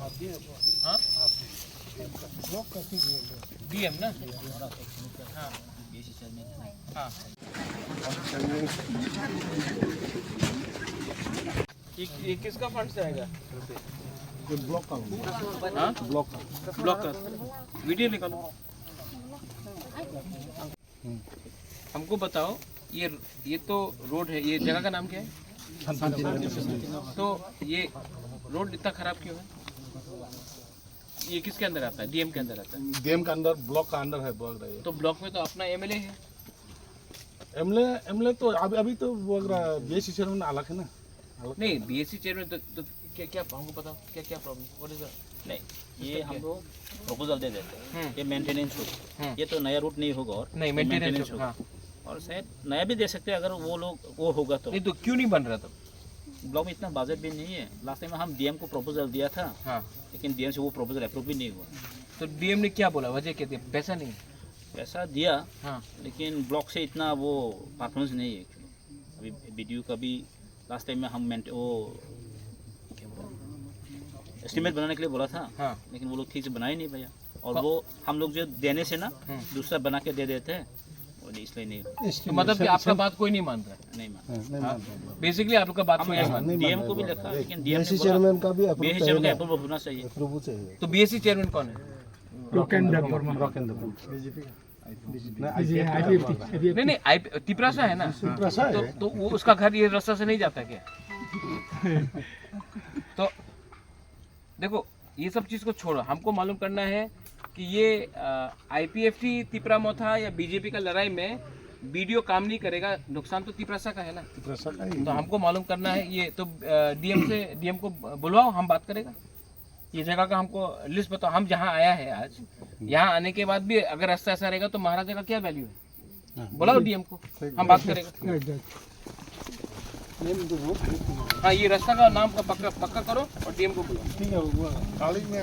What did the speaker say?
हाँ डीएम ना। हाँ हाँ ये किसका फंड से आएगा? ब्लॉक का हाँ ब्लॉक ब्लॉक का वीडियो निकालो। हमको बताओ ये तो रोड है, ये जगह का नाम क्या है? तो ये रोड इतना खराब क्यों है? ये किसके अंदर आता है? डीएम के अंदर आता है? डीएम का अंदर, ब्लॉक का अंदर है बोल रहे हैं। तो ब्लॉक में तो अपना एमएलए है। एमएलए तो अभी तो बोल रहा है बीएससी चेयरमैन अलग है ना। नहीं बीएससी चेयरमैन तो क्या हमको पता क्या प्रॉब्लम? व्हाट इज नहीं, ये हम लोग प्रपोजल दे देते हैं, ये मेंटेनेंस होगा, ये तो नया रूट नहीं होगा और नहीं मेंटेनेंस होगा। होगा और शायद नया भी दे सकते हैं अगर वो लोग वो होगा तो। नहीं तो क्यों नहीं बन रहा तब? ब्लॉक में इतना बजट भी नहीं है। लास्ट टाइम हम डीएम को प्रपोजल दिया था, हाँ लेकिन डीएम से वो प्रपोजल अप्रूव भी नहीं हुआ। तो डीएम ने क्या बोला? वजह क्या थी? पैसा नहीं? पैसा दिया, हाँ लेकिन ब्लॉक से इतना वो परफॉर्मेंस नहीं है। अभी वीडियो का भी लास्ट टाइम में हम वो एस्टिमेट बनाने के लिए बोला था, हाँ लेकिन वो लोग ठीक से बना ही नहीं भैया। और वो हम लोग जो देने से ना दूसरा बना के दे देते हैं, इसलिए नहीं। तो मतलब कि आपका बात कोई नहीं मान रहा है? नहीं मान बेसिकली आप लोग का बात कोई नहीं मान रहा। डीएम को भी लिखा, लेकिन डीएम बीएससी चेयरमैन का भी बीएससी चेयरमैन का अप्रूवल होना चाहिए। अप्रूवल चाहिए। तो बीएससी चेयरमैन कौन है? रॉक एंड नहीं नहीं तिपरासा है ना। तो वो उसका घर ये रास्ता से नहीं जाता क्या? तो देखो ये सब चीज को छोड़ो, हमको मालूम करना है कि ये आईपीएफटी तिपरामोथा या बीजेपी का लड़ाई में वीडियो काम नहीं करेगा, नुकसान तो तिपरासा का है ना। तो हमको मालूम करना है ये तो डीएम को बुलवाओ, हम बात करेगा। ये जगह का हमको लिस्ट बताओ। हम जहाँ आया है आज, यहाँ आने के बाद भी अगर रास्ता ऐसा रहेगा तो महाराजा का क्या वैल्यू है? बुलाओ डीएम को, हम बात करेगा। हाँ ये रास्ता का नाम का पक्का करो और डीएम को बुलाओ। ठीक है, गाड़ी में